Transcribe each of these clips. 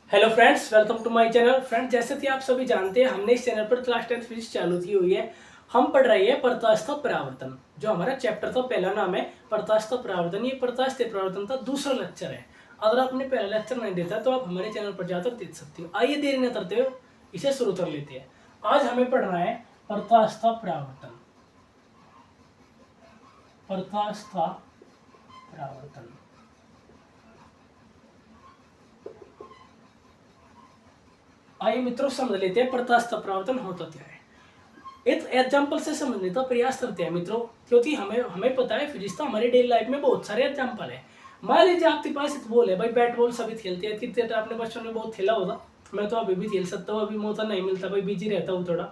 Hello friends, welcome to my channel. Friends, जैसे कि आप सभी जानते हैं, हमने इस चैनल पर क्लास 10 फिजिक्स चालू की हुई है। हम पढ़ रहे हैं प्रकाश का परावर्तन। जो हमारा चैप्टर का पहला नाम है प्रकाश का परावर्तन। ये प्रकाश के परावर्तन का दूसरा लेक्चर है। अगर आपने पहला लेक्चर नहीं देखा तो आप हमारे चैनल पर जाकर देख सकते हो। आइए देरी न करते हुए इसे शुरू कर लेते हैं। आज हमें पढ़ना है प्रकाश का परावर्तन। प्रकाश का परावर्तन। आइए मित्रों, समझ लेते हैं प्रकाश का परावर्तन होता क्या है। एक एग्जाम्पल से समझने का प्रयास करते हैं मित्रों, क्योंकि हमें हमें पता है फिजिक्स का हमारी डेली लाइफ में बहुत सारे एग्जाम्पल है। मान लीजिए आपके पास एक बॉल है। भाई, बैट बॉल सभी खेलते हैं। क्रिकेट आपने बचपन में बहुत खेला होगा। मैं तो अभी भी खेल सकता हूँ, अभी मौका नहीं मिलता, भाई बिजी रहता हूँ थोड़ा।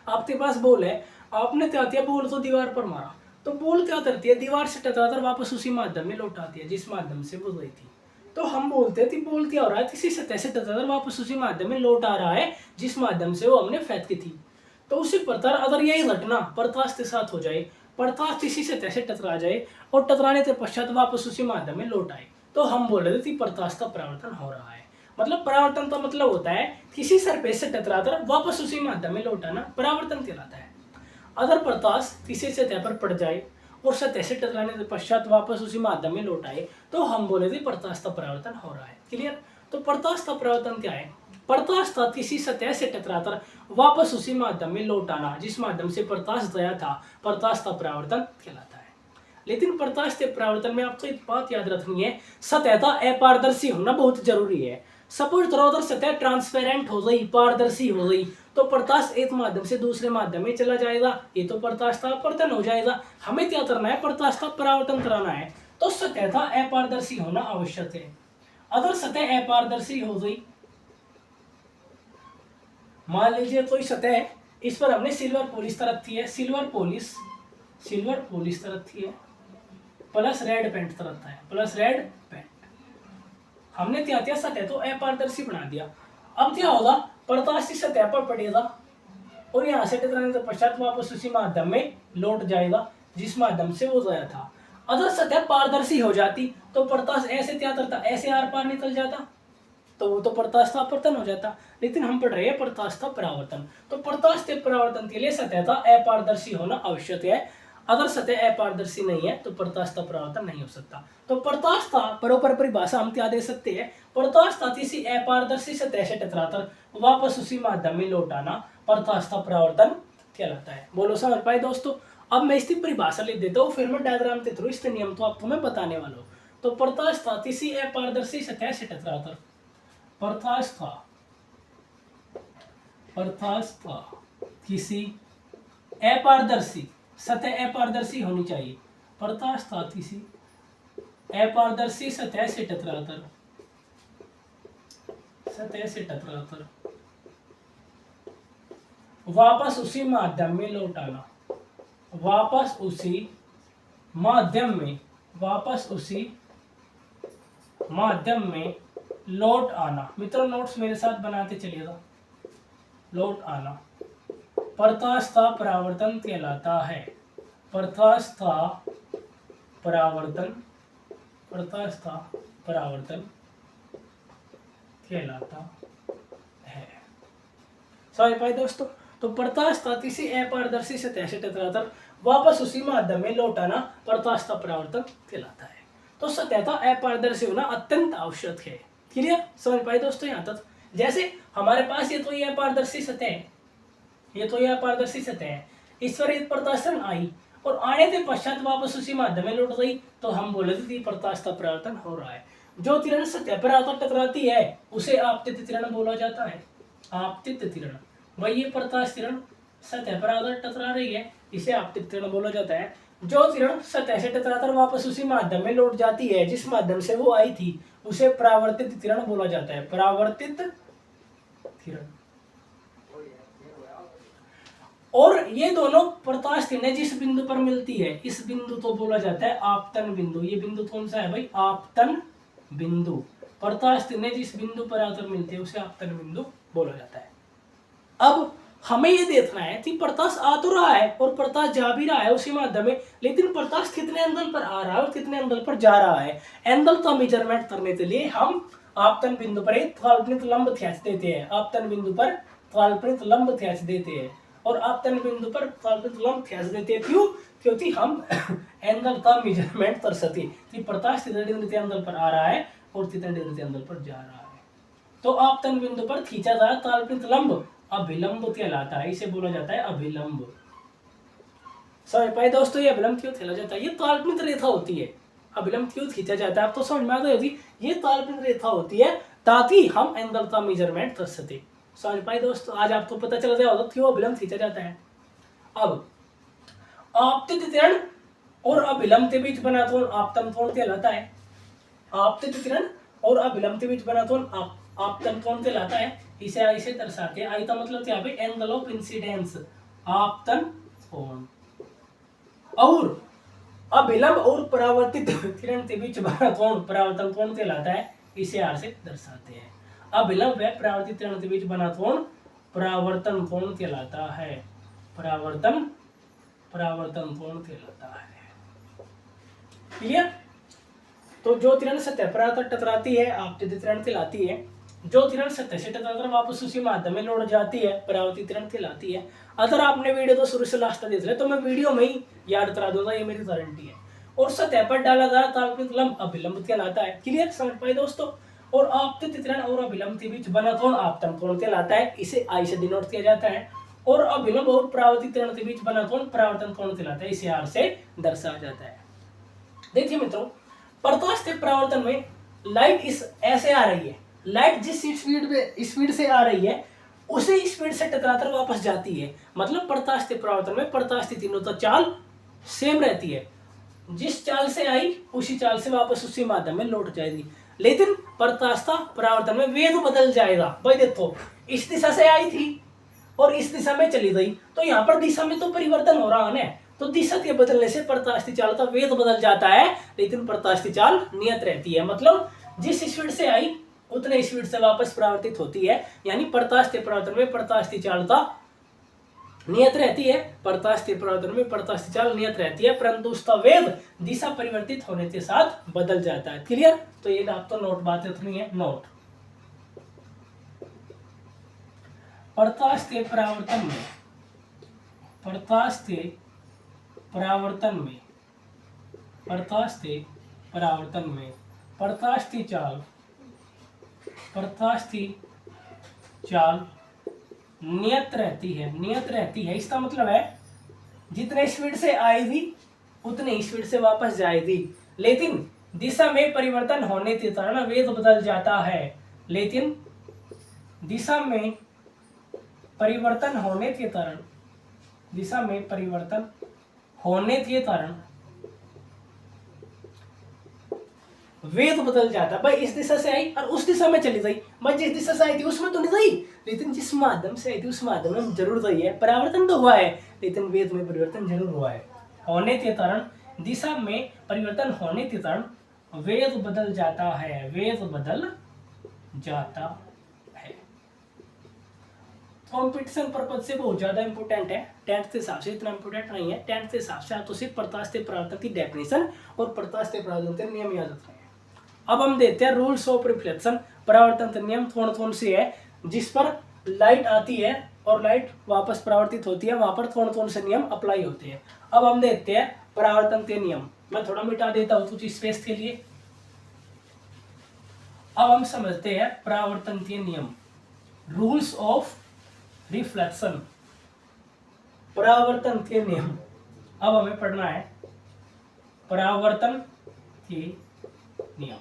आपके पास बॉल है, आपने क्या किया, बॉल को दीवार पर मारा। तो बॉल क्या करती है, दीवार से टकराकर वापस उसी माध्यम में लौट आती है जिस माध्यम से वो गई थी। तो हम बोलते हैं कि बॉल क्या हो रहा है, किसी सतह से टकराकर वापस उसी माध्यम में लौट आ रहा है जिस माध्यम से वो हमने फेंकी थी। तो उसी प्रकार अगर यही घटना प्रकाश के साथ हो जाए, प्रकाश किसी सतह से टकरा जाए और टकराने के पश्चात वापस उसी माध्यम में लौट आए, तो हम बोल रहे थे कि प्रकाश का परावर्तन हो रहा है। मतलब परावर्तन का मतलब होता है किसी सरफेस से टकराकर वापस उसी माध्यम में लौट आना, परावर्तन कहलाता है। अगर प्रकाश किसी सतह पर पड़ जाए और सतह से टकराने के पश्चात वापस उसी माध्यम में लौट आए, तो हम बोले थे प्रकाश का परावर्तन हो रहा है। क्लियर? तो प्रकाश का परावर्तन क्या है? प्रकाश का किसी सतह से टकराकर वापस उसी माध्यम में लौट आना जिस माध्यम से प्रकाश गया था, प्रकाश का परावर्तन कहलाता है। लेकिन प्रकाश के परावर्तन में आपको एक बात याद रखनी है, सतह का अपारदर्शी होना बहुत जरूरी है। सपोज करो अगर सतह ट्रांसपेरेंट हो गई, पारदर्शी हो गई, तो प्रकाश एक माध्यम से दूसरे माध्यम में चला जाएगा। ये तो प्रकाश का अपवर्तन हो जाएगा। हमें क्या करना है, प्रकाश का परावर्तन कराना है। तो सतह का अपारदर्शी होना आवश्यक है। अगर सतह अपारदर्शी हो गई, मान लीजिए कोई सतह है, इस पर हमने सिल्वर पॉलिश रखी है, सिल्वर पॉलिश रखी है, प्लस रेड पेंट रखता है, प्लस रेड पेंट। हमने क्या किया, सतह तो अपारदर्शी बना दिया। अब क्या होगा, प्रकाश इस सतह पर पड़ेगा और यहाँ से टकराने के पश्चात वापस उसी माध्यम में लौट जाएगा जिस माध्यम से वो गया था। अगर सतह पारदर्शी हो जाती तो प्रकाश ऐसे क्या करता, ऐसे आर पार निकल जाता, तो वो तो प्रकाश का अपवर्तन हो जाता। लेकिन हम पढ़ रहे हैं प्रकाश का परावर्तन। तो प्रकाश के परावर्तन के लिए सतह का अपारदर्शी होना आवश्यक है। अगर सतह अपारदर्शी नहीं है तो प्रकाश का परावर्तन नहीं हो सकता। तो प्रकाश का प्रॉपर परिभाषा हम क्या दे सकते हैं, प्रकाश का किसी अपारदर्शी सतह से टकराकर वापस उसी माध्यम में लौट आना प्रकाश का परावर्तन कहलाता है। बोलो, समझ पाए दोस्तों? अब मैं इसकी परिभाषा लिख देता हूँ, फिर मैं डायग्राम के थ्रू इसके नियम तो आपको मैं बताने वाला हूँ। तो प्रकाश का किसी अपारदर्शी सतह से टकराकर प्रकाश का किसी अपारदर्शी सतह, अपारदर्शी होनी चाहिए, प्रकाश का किसी अपारदर्शी सतह से टकराकर वापस उसी माध्यम में लौट आना, वापस उसी माध्यम में लौट आना। मित्रों, नोट्स मेरे साथ बनाते चलिएगा। लौट आना प्रकाश का परावर्तन कहलाता है। प्रकाश का परावर्तन कहलाता है। समझ पाए दोस्तों? तो प्रकाश का किसी अपारदर्शी सतह से टकराकर वापस उसी माध्यम में लौट आना प्रकाश का परावर्तन कहलाता है। तो सतह का अपारदर्शी होना अत्यंत आवश्यक है। क्लियर? समझ पाए दोस्तों यहाँ तक? जैसे हमारे पास ये तो ये अपारदर्शी सतह है, इस पर एक प्रकाश किरण आई और आने के पश्चात वापस उसी माध्यम में लौट गई, तो हम बोले थे प्रकाश का परावर्तन हो रहा है। जो किरण सतह पर आकर टकराती है उसे आपतित किरण बोला जाता है। आपतित किरण, वही ये प्रकाश किरण सतह पर आकर टकरा रही है, इसे आपतित किरण बोला जाता है। जो किरण सतह से टकराकर वापस उसी माध्यम में लौट जाती है जिस माध्यम से वो आई थी, उसे परावर्तित किरण बोला जाता है। परावर्तित किरण। और ये दोनों प्रकाश किरणें जिस बिंदु पर मिलती है, इस बिंदु को बोला जाता है आपतन बिंदु। ये बिंदु कौन सा है भाई? आपतन बिंदु। प्रकाश किरणें जिस बिंदु पर आकर मिलती है उसे आपतन बिंदु बोला जाता है। अब हमें ये देखना है कि प्रकाश आ तो रहा है और प्रकाश जा भी रहा है उसी माध्यम में, लेकिन प्रकाश कितने एंगल पर आ रहा है और कितने एंगल पर जा रहा है। एंगल का मेजरमेंट करने के लिए हम आपतन बिंदु पर एक काल्पनिक लंब खींच देते हैं, आपतन बिंदु पर काल्पनिक लंब खींच देते हैं, और आपतन बिंदु पर काल्पनिक लंब खींच देते हैं। क्यों? क्योंकि हम एंगल का मेजरमेंट कर सके कि प्रकाश कितने डिग्री के एंगल पर आ रहा है और कितने डिग्री के एंगल पर जा रहा है। तो आपतन बिंदु पर खींचा जा काल्पनिक लंब अभिलंब कहलाता है, इसे बोला जाता है अभिलंब। समझ पाए दोस्तों, ये अभिलंब क्यों खेला जाता है? ये काल्पनिक रेखा होती है, अभिलंब क्यों खींचा जाता है आप तो समझ में आता होगी। ये काल्पनिक रेखा होती है ताकि हम एंगल का मेजरमेंट कर सके। समझ पाए दोस्तों, आज आपको पता चल गया होगा क्यों अभिलंब खींचा जाता है। अब आपतित किरण और अभिलंब के बीच बना कोण आपतन कोण कहलाता है। आपतित किरण और अभिलंब के बीच बना कोण आपतन कोण कहलाता है। इसे दर्शाते हैं। आई का मतलब क्या है? एंगल ऑफ इंसिडेंस, आपतन कोण। और अभिलंब और परावर्तित किरण के बीच बना कोण परावर्तन कोण कहलाता है। इसे आर से दर्शाते हैं। अभिलंब व परावर्तित किरण के बीच बना कोण परावर्तन कोण कहलाता है। परावर्तन कोण कहलाता है। क्लियर? तो जो किरण सतह पर आकर टकराती है आपतित किरण कहलाती है। जो किरण सतह से टकराकर वापस उसी माध्यम में लौट जाती है परावर्तित किरण कहलाती है। अगर आपने वीडियो तो शुरू से लास्ट तक देख लिया तो मैं वीडियो में ही याद करा दूंगा, ये मेरी गारंटी है। और सतह पर डाला गया काल्पनिक लंब अभिलंब कहलाता है। क्लियर? समझ पाए दोस्तों। और आपतित किरण और अभिलंब के बीच बना कोण आपतन कोण कहलाता है। इसे आई से डिनोट किया जाता है। और अभिलंब और परावर्तित किरण के बीच बना कोण परावर्तन कोण कहलाता है। इसे आर से दर्शाया जाता है। देखिए मित्रों, प्रकाश के परावर्तन में लाइट इस ऐसे आ रही है, लाइट जिस स्पीड से आ रही है उसी स्पीड से टकराकर वापस जाती है। मतलब प्रकाश के परावर्तन में प्रकाश की तीनों चाल सेम रहती है, जिस चाल से आई उसी चाल से वापस उसी माध्यम में लौट जाएगी। लेकिन प्रकाश का परावर्तन में वेग बदल जाएगा। भाई देखो, इस दिशा से आई थी और इस दिशा में चली गई, तो यहाँ पर दिशा में तो परिवर्तन हो रहा है। तो दिशा के बदलने से प्रकाश की चाल का वेग बदल जाता है, लेकिन प्रकाश की चाल नियत रहती है। मतलब जिस स्पीड से आई उतने स्पीड से वापस परावर्तित होती है। यानी प्रकाश के परावर्तन में प्रकाश की चाल का नियत रहती है, प्रकाश के परावर्तन में प्रकाश की चाल नियत रहती है, परंतु उसका वेग दिशा परिवर्तित होने के साथ बदल जाता है। क्लियर? तो ये आप तो नोट बात इतनी है। नोट, प्रकाश के परावर्तन में प्रकाश के परावर्तन में प्रकाश के परावर्तन में प्रकाश की चाल नियत रहती है। इसका मतलब है जितने स्पीड से आएगी उतने स्पीड से वापस जाएगी, लेकिन दिशा में परिवर्तन होने के कारण वेग बदल जाता है। लेकिन दिशा में परिवर्तन होने के कारण वेग बदल जाता है। भाई इस दिशा से आई और उस दिशा में चली गई, भाई जिस दिशा से आई थी उसमें तो नहीं गई, लेकिन जिस माध्यम से आई थी उस माध्यम में जरूर गई है। परिवर्तन तो हुआ है, लेकिन वेग में परिवर्तन जरूर हुआ है। होने के कारण, दिशा में परिवर्तन होने के कारण वेग बदल जाता है। कॉम्पिटिशन पर्पज से बहुत ज्यादा इंपॉर्टेंट है। 10th के हिसाब से इतना इंपॉर्टेंट नहीं है। 10th के हिसाब से आप तो सिर्फ प्रकाश के परावर्तन की डेफिनेशन और प्रकाश के परावर्तन के नियम याद रखना है। अब हम देखते हैं रूल्स ऑफ रिफ्लेक्शन। परावर्तन के नियम कौन कौन से है? जिस पर लाइट आती है और लाइट वापस परावर्तित होती है, वहां पर कौन कौन से नियम अप्लाई होते हैं। अब हम देखते हैं परावर्तन के नियम। मैं थोड़ा मिटा देता हूं कुछ स्पेस के लिए। अब हम समझते हैं परावर्तन के नियम, रूल्स ऑफ रिफ्लेक्शन, परावर्तन के नियम। अब हमें पढ़ना है परावर्तन के नियम।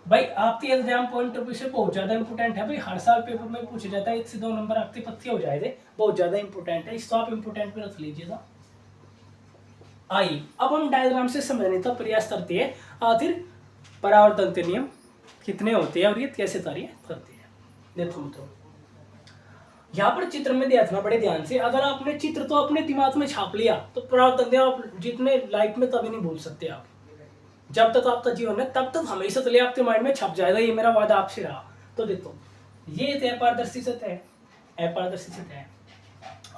भाई आपके एग्जाम पॉइंट ऑफ व्यू से बहुत ज्यादा इंपोर्टेंट है। भाई हर साल पेपर में पूछा जाता है, 1 से 2 नंबर आपके पत्ते हो जाएंगे, बहुत ज्यादा इंपोर्टेंट है। इसको आप इंपोर्टेंट में रख लीजिएगा। आइए अब हम डायग्राम से समझने का प्रयास करते हैं आखिर परावर्तन के नियम कितने होते हैं और ये कैसे कार्य करते हैं। देखो मित्रों, यहाँ पर चित्र में देखना बड़े ध्यान से। अगर आपने चित्र तो अपने दिमाग में छाप लिया तो परावर्तन आप जितने लाइफ में कभी नहीं भूल सकते। आप जब तक आपका जीवन है तब तक हमेशा के लिए आपके माइंड में छप जाएगा, ये मेरा वादा आपसे रहा। तो देखो, ये अपारदर्शी सतह है, अपारदर्शी सतह है।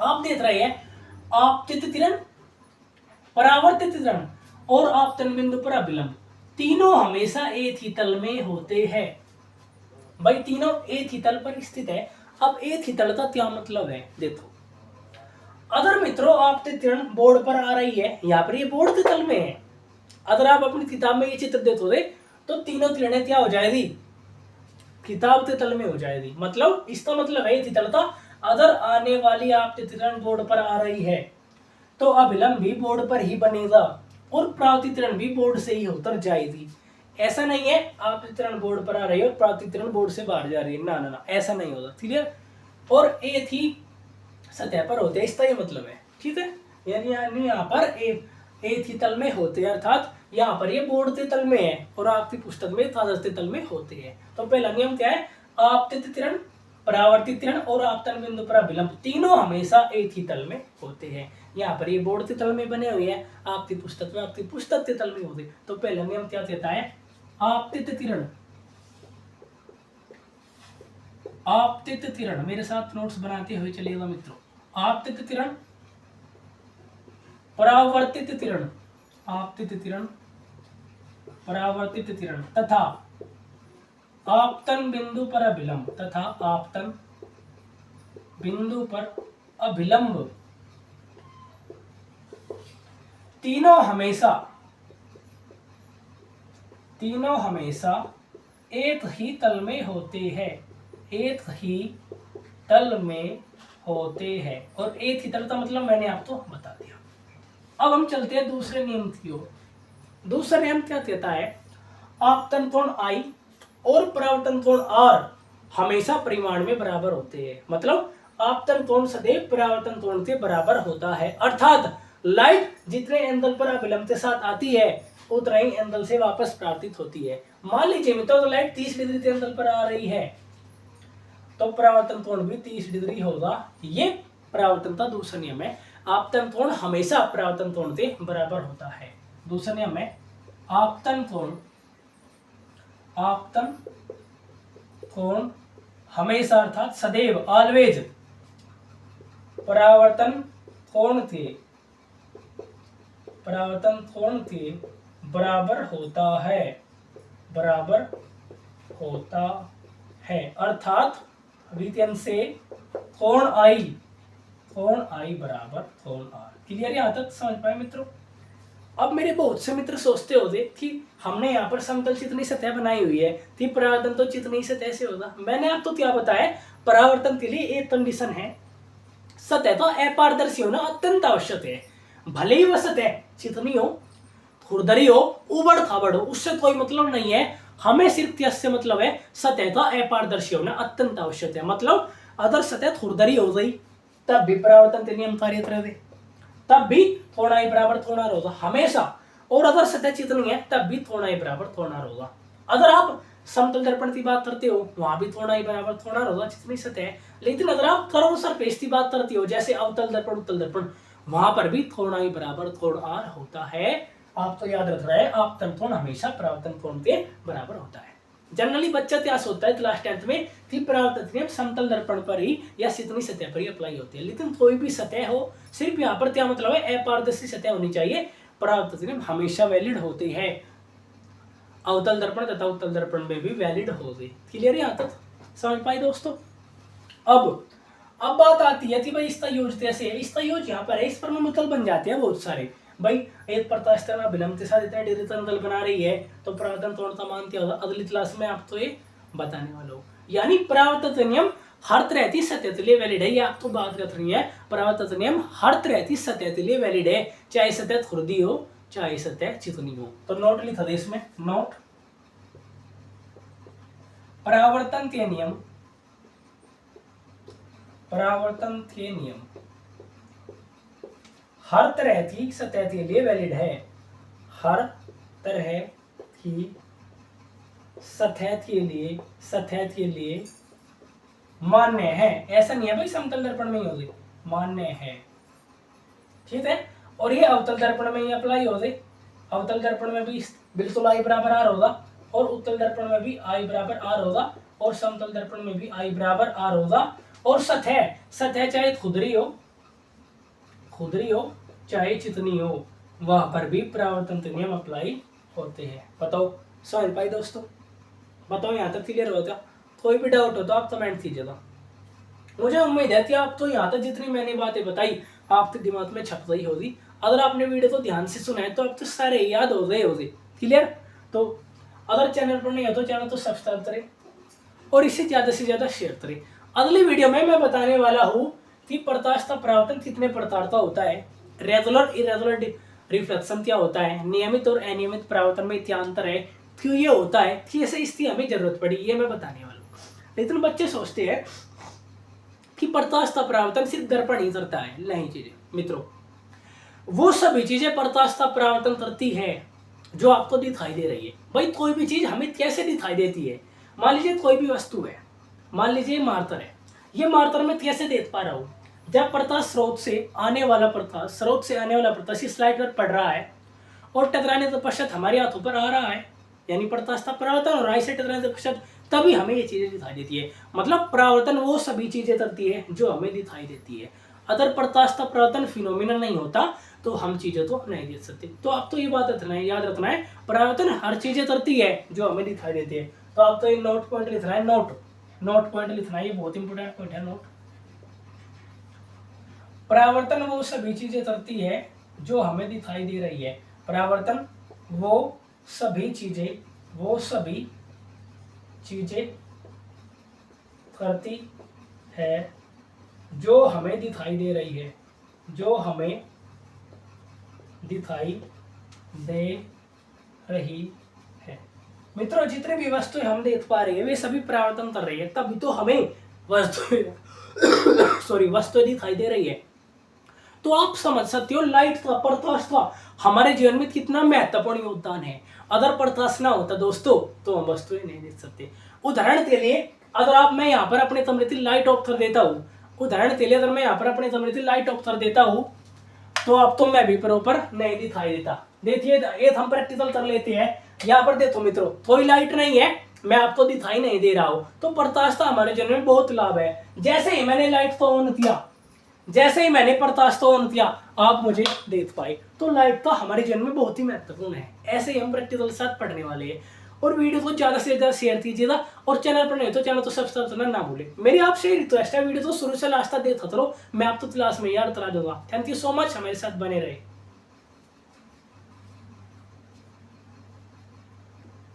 आप देख रहे हैं आपतित किरण, परावर्तित किरण और आपतन बिंदु पर अभिलंब, तीनों हमेशा एक ही तल में होते हैं। भाई तीनों एक ही तल पर स्थित है। अब एक ही तल का क्या मतलब है, देखो अगर मित्रों आप तिरण बोर्ड पर आ रही है, यहाँ पर ये बोर्ड के तल में है, अगर आप अपनी किताब में ये चित्र देखोगे तो तीनों तिरणे क्या हो जाएगी, किताब के तल में हो जाएगी। मतलब इसका मतलब है तितलता अगर आने वाली आप तिरण बोर्ड पर आ रही है तो अभिलंब भी बोर्ड पर ही बनेगा और प्रावतिरण भी बोर्ड से ही उतर जाएगी। ऐसा नहीं है आप तिरण बोर्ड पर आ रही है और प्रावतिरण बोर्ड से बाहर जा रही है, ना ना ना ऐसा नहीं होगा, क्लियर। और एक ही सतह पर होते हैं, इसका ये मतलब है, ठीक है। यानी यहाँ पर एक ही तल में होते हैं, अर्थात यहाँ पर ये बोर्ड के तल में है और आपकी पुस्तक में कागज के तल में होते हैं। तो पहला नियम क्या है, आपतित तिरण, परावर्तित तिरण और आपतन बिंदु पर अभिलंब तीनों हमेशा एक ही तल में होते हैं। यहाँ पर ये बोर्ड के तल में बने हुए हैं, आपकी पुस्तक के तल में होते। तो पहला नियम क्या कहता है, आपतित तिरण, आपतित तिरण, मेरे साथ नोट्स बनाते हुए चलिएगा मित्रों। आपतित तिरण, परावर्तित तिरण, आपतित तिरण, परावर्तित तिरण तथा आपतन बिंदु पर अभिलंब, तथा आपतन बिंदु पर अभिलंब तीनों हमेशा एक ही तल में होते हैं, एक ही तल में होते हैं। और एक ही तल का मतलब मैंने आपको बता दिया। अब हम चलते हैं दूसरे नियम की ओर। दूसरा नियम क्या कहता है, आपतन कोण I और परावर्तन कोण R हमेशा परिमाण में बराबर होते हैं। मतलब आपतन कोण सदैव परावर्तन कोण के बराबर होता है, अर्थात लाइट जितने एंगल पर अभिलंब के साथ आती है उतना ही एंगल से वापस परावर्तित होती है। मान लीजिए मित्रों तो लाइट 30 डिग्री के एंगल पर आ रही है तो परावर्तन कोण भी 30 डिग्री होगा। ये परावर्तन का दूसरा नियम है। आपतन कोण हमेशा परावर्तन कोण के बराबर होता है। दूसरा नियम है आपतन कोण हमेशा अर्थात सदैव ऑलवेज परावर्तन कोण के बराबर होता है, अर्थात विकर्ण से कोण I बराबर कोण R। क्लियर, यहाँ तक समझ पाए मित्रों। अब मेरे बहुत से मित्र सोचते होंगे कि हमने यहाँ पर समतल चित्नी सतह बनाई हुई है, थी परावर्तन तो चित्नी सतह से होगा। मैंने आपको क्या बताया, परावर्तन के लिए एक कंडीशन है, सतह तो अपारदर्शी होना अत्यंत आवश्यक है। भले ही वह सतह चित्नी हो, खुरदरी हो, उबड़ खाबड़ हो, उससे कोई मतलब नहीं है। हमें सिर्फ इससे मतलब है सतह का अपारदर्शी होना अत्यंत आवश्यक है। मतलब अगर सतह खुरदरी हो गई तब भी परावर्तन के नियम कार्य करेंगे, तब भी थोड़ा ही बराबर थोड़ा होगा हमेशा। और अगर सतह चित्नी है तब भी थोड़ा ही बराबर थोड़ा होगा। अगर आप समतल दर्पण की बात करते हो वहां भी थोड़ा ही बराबर थोड़ा होगा चित्नी सतह। लेकिन अगर आप कर्व सरफेस की बात करते हो जैसे अवतल दर्पण उत्तल दर्पण, वहां पर भी थोड़ा ही बराबर थोड़ा R होता है। आप तो याद रख रहे हैं आपतन कोण हमेशा परावर्तन कोण के बराबर होता है। जनरली बच्चा इतिहास होता है क्लास 10th में कि परावर्तन नियम समतल दर्पण पर ही या चित्नी सतह पर ही अप्लाई होती है। लेकिन कोई भी सतह हो, सिर्फ यहाँ पर क्या मतलब है, अपारदर्शी सतह होनी चाहिए, परावर्तन नियम हमेशा वैलिड होते हैं। अवतल दर्पण तथा उत्तल दर्पण में भी वैलिड होगी। क्लियर, यहाँ तक समझ पाए दोस्तों। अब बात आती है कि भाई इसका यूज कैसे है। इसका यूज यहाँ पर है, इस पर मुतल बन जाते हैं बहुत सारे। भाई एक प्रकाश तरंग अभिलंब के साथ इतने डिग्री तल बना रही है तो परावर्तन कोण का मान क्या होगा, अगली क्लास में आपको ये बताने वाला हूँ। यानी परावर्तन नियम हर तरह की सतह के लिए वैलिड है, ये आपको बात कर रही है। परावर्तन नियम हर तरह की सतह के लिए वैलिड है, चाहे सतह खुरदी हो चाहे सतह चिकनी हो। तो नोट लिखा दे इसमें, नोट परावर्तन के नियम हर तरह की सतह के लिए वैलिड है, हर तरह की सतह के लिए मान्य है। ऐसा नहीं है भाई समतल दर्पण में ही होगी, मान्य है, ठीक है। और ये अवतल दर्पण में ही अप्लाई होगी। अवतल दर्पण में भी बिल्कुल I बराबर R होगा और उत्तल दर्पण में भी I बराबर R होगा और समतल दर्पण में भी I बराबर R होगा। और सतह चाहे खुरदरी हो चाहे चिकनी हो, वहां पर भी परावर्तन के नियम अप्लाई होते हैं। बताओ समझ पाए दोस्तों, बताओ यहाँ तक क्लियर होगा। कोई भी डाउट हो तो आप कमेंट कीजिएगा। मुझे उम्मीद है कि आप तो यहाँ तक जितनी मैंने बातें बताई आपके दिमाग में छप गई होगी। अगर आपने वीडियो को ध्यान से सुना है तो आप तो सारे याद हो गए होंगे। क्लियर? तो अगर चैनल पर नहीं हो तो चैनल तो सब्सक्राइब करें और इसे ज़्यादा से ज़्यादा शेयर करें। अगली वीडियो में मैं बताने वाला हूँ कि प्रकाश परावर्तन कितने प्रकार का होता है, रेगुलर इरेगुलर रिफ्लेक्शन क्या होता है, नियमित और अनियमित परावर्तन में क्या अंतर है, क्यों ये होता है, कैसे इसकी हमें जरूरत पड़ी, ये मैं बताने वाला हूँ। लेकिन बच्चे सोचते हैं कि प्रकाश का परावर्तन सिर्फ दर्पण ही करता है। नहीं चीजें मित्रों, वो सभी चीजें प्रकाश का परावर्तन करती है जो आपको दिखाई दे रही है। भाई कोई भी चीज हमें कैसे दिखाई देती है? मान लीजिए कोई भी वस्तु है, मान लीजिए मार्कर है, ये मार्कर मैं कैसे देख पा रहा हूँ? जब प्रकाश स्रोत से आने वाला प्रकाश इस स्लाइड पर पड़ रहा है और टकराने के पश्चात हमारे हाथों पर आ रहा है, यानी प्रकाश का परावर्तन हो रहा है, इसे टकराने के पश्चात तभी हमें ये चीजें दिखाई देती है। मतलब परावर्तन वो सभी चीजें करती है जो हमें दिखाई देती है। अगर प्रकाश का परावर्तन फिनोमिना नहीं होता तो हम चीजें तो नहीं देख सकते। तो आप तो ये बात रखना है, याद रखना है, परावर्तन हर चीजें करती है जो हमें दिखाई देती है। तो आप तो ये नोट पॉइंट लिखना है, नोट पॉइंट लिखना है, ये बहुत इंपोर्टेंट पॉइंट है। नोट, परावर्तन वो सभी चीजें करती है जो हमें दिखाई दे रही है। परावर्तन वो सभी चीजें करती है जो हमें दिखाई दे रही है, जो हमें दिखाई दे रही है। मित्रों, जितने भी वस्तुएं हम देख पा रहे हैं वे सभी परावर्तन कर रही है, तभी तो हमें वस्तुएं दिखाई दे रही है। तो आप समझ सकते हो लाइट का, प्रकाश का हमारे जीवन में कितना महत्वपूर्ण योगदान है। अगर प्रकाश ना होता दोस्तों तो हम वस्तुएं नहीं देख सकते। उदाहरण के लिए अगर मैं यहाँ पर अपने कमरे की लाइट ऑफ कर देता हूँ, तो अब तो मैं भी प्रॉपर नहीं दिखाई देता। देखिए एक हम प्रैक्टिकल कर लेते हैं। यहाँ पर देखो मित्रों, कोई लाइट नहीं है, मैं आपको दिखाई नहीं दे रहा हूँ, तो प्रकाश का हमारे जीवन में बहुत लाभ है। जैसे ही मैंने लाइट को ऑन किया, जैसे ही मैंने प्रकाश को ऑन किया, आप मुझे देख पाए। तो लाइट का हमारे जीवन में बहुत ही महत्वपूर्ण है। ऐसे ही हम प्रैक्टिकल के साथ पढ़ने वाले हैं। और वीडियो को ज़्यादा से ज़्यादा शेयर कीजिएगा और चैनल पर नहीं तो चैनल तो सब्सक्राइब करना ना भूलें। मेरी आपसे रिक्वेस्ट है, वीडियो तो शुरू से लास्ट तक देखते रहो, मैं आपको क्लास में याद करा दूंगा। थैंक यू सो मच, हमारे साथ बने रहे।